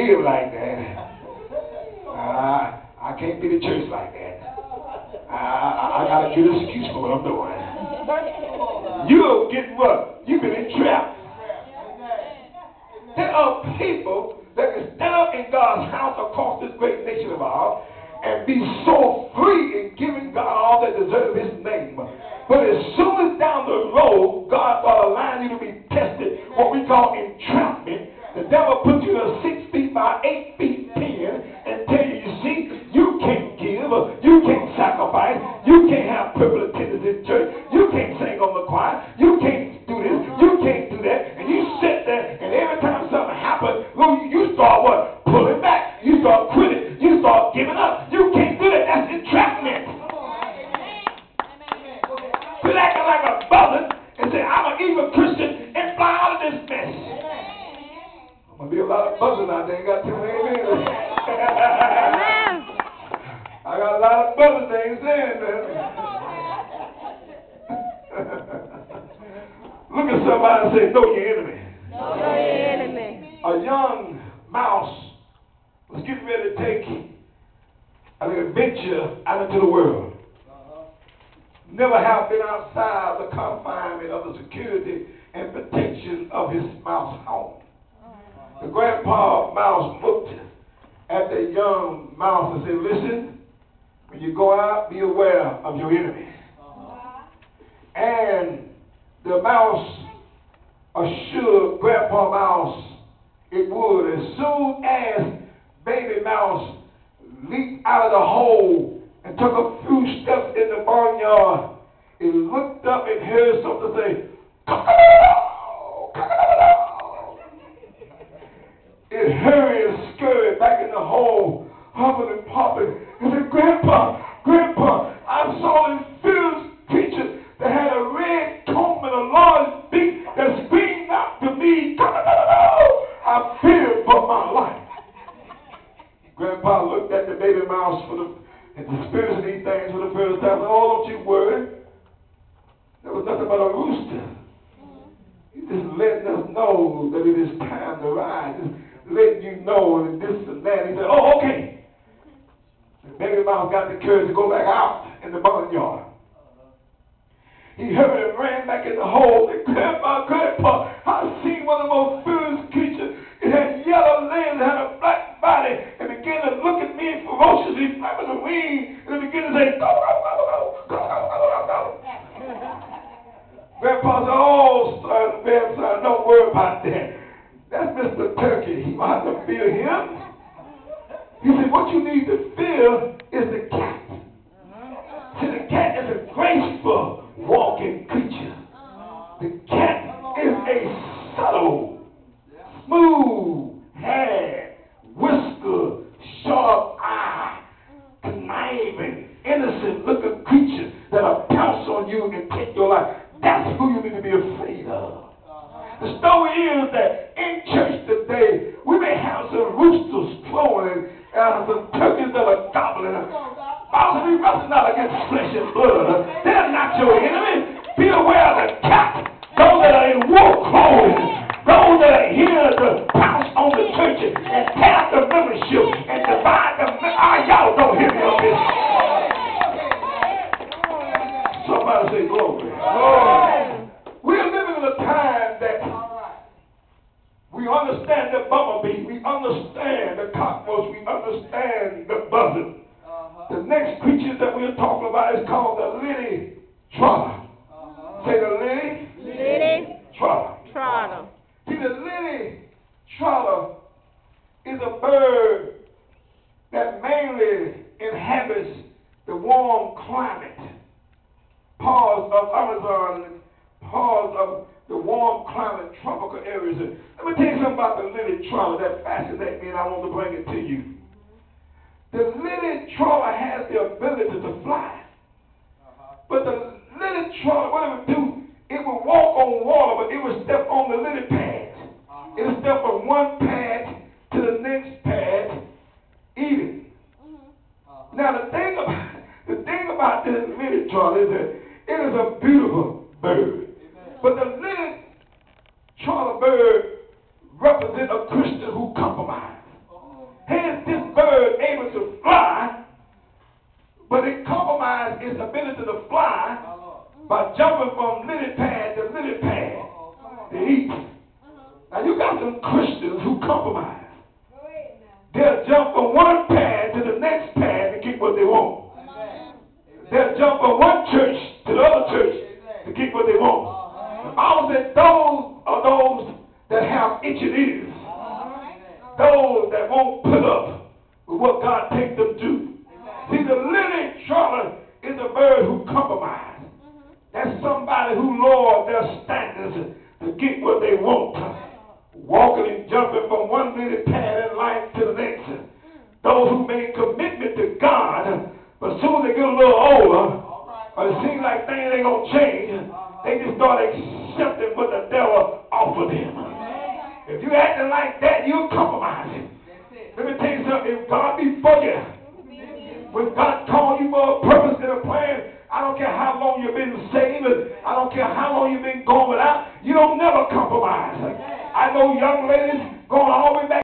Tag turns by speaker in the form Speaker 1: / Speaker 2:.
Speaker 1: give like that. I can't be the church like that. I got a good excuse for what I'm doing. You'll get what? You've been entrapped. There are people that can stand up in God's house across this great nation of ours and be so free in giving God all that deserve his name. But as soon as down the road, God will allow you to be tested, what we call entrapment. The devil puts you in a 6 feet by 8 feet pen and tell you, you see, you can't give, you can't sacrifice, you can't have privilege attendance in church, you can't sing on the choir, you can't do this, you can't do that, and you sit there, and every time something happens, you start what? Pulling back. You start quitting. You start giving up. You can't do that. That's entrapment. Quit acting like a buzzard and say, I'm an evil Christian and fly out of this mess. I'm going to be a lot of buzzing out there. Got too many amen. I got a lot of buzzing things saying that. Look at somebody and say, know your enemy.
Speaker 2: Know your enemy.
Speaker 1: A young mouse was getting ready to take an adventure out into the world. Never have been outside the confinement of the security and protection of his mouse home. The grandpa mouse looked at the young mouse and said, listen, when you go out, be aware of your enemy. And the mouse assured grandpa mouse it would. As soon as baby mouse leaped out of the hole and took a few steps in the barnyard, it looked up and heard something say, cock-a-doodle, cock-a-doodle. It hurried and scurried back in the hole, huffing and puffing, and said, Grandpa, I saw this fierce creature that had a red comb and a large beak that screamed out to me, cock-a-doodle. I feared for my life. Grandpa looked at the baby mouse and experienced these things for the first time. Oh, don't you worry. There was nothing but a rooster. He's just letting us know that it is time to rise. Just letting you know and this and that. He said, oh, okay. The baby mouse got the courage to go back out in the barnyard. He hurried and ran back in the hole. And Grandpa, I seen one of the most fierce creatures. It had yellow legs, it had a black body, and began to look at me ferociously, flapping the wings, and it began to say, go, go, go, go, go, go, go, go, go. Grandpa said, oh, son, grandson, don't worry about that. That's Mr. Turkey. You don't have to fear him. He said, what you need to fear is the cat. See, the cat is a graceful walking creature. The cat is a subtle, smooth hair, whisker, sharp eye, conniving, innocent looking creature that'll pounce on you and take your life. That's who you need to be afraid of. The story is that in church today, we may have some roosters crowing and some turkeys that are gobbling. Bible be wrestling not against flesh and blood. They're not your enemy. Be aware of the cat. Those that are in war clothing. Those that are here to pounce on the churches and tear up the membership and divide the y'all don't hear me on this. Somebody say glory. We're living in a time that we understand the bumblebee, we understand the cockroach, we understand the buzzard. The next creature that we're talking about is called the lily trotter. Say the lily trotter. See, the lily trotter is a bird that mainly inhabits the warm climate, parts of Amazon, parts of the warm climate, tropical areas. And let me tell you something about the lily trotter that fascinates me, and I want to bring it to you. The lily trotter has the ability to fly. But the lily trotter, what it would do, it would walk on water, but it would step on the lily pad. It would step from one pad to the next pad, eating. Now the thing about this lily trotter is that it is a beautiful bird. But the lily trotter bird represents a Christian who compromises. by jumping from lily pad to lily pad to eat. Now you got some Christians who compromise. They'll jump from one pad to the next pad to get what they want. They'll jump from one church to the other church to get what they want. The Bible said those are those that have itching ears. Those that won't put up with what God takes them to. See, the lily trawler is a bird who compromises. That's somebody who lowers their standards to get what they want. Walking and jumping from one lily pad in life to the next. Those who made commitment to God, but as soon as they get a little older, or it seems like things ain't going to change, they just start accepting what the devil offered them. If you acting like that, you're compromising. Let me tell you something. If God be for you, when God called you for a purpose and a plan, I don't care how long you've been saved, I don't care how long you've been going without, you don't never compromise. I know young ladies going all the way back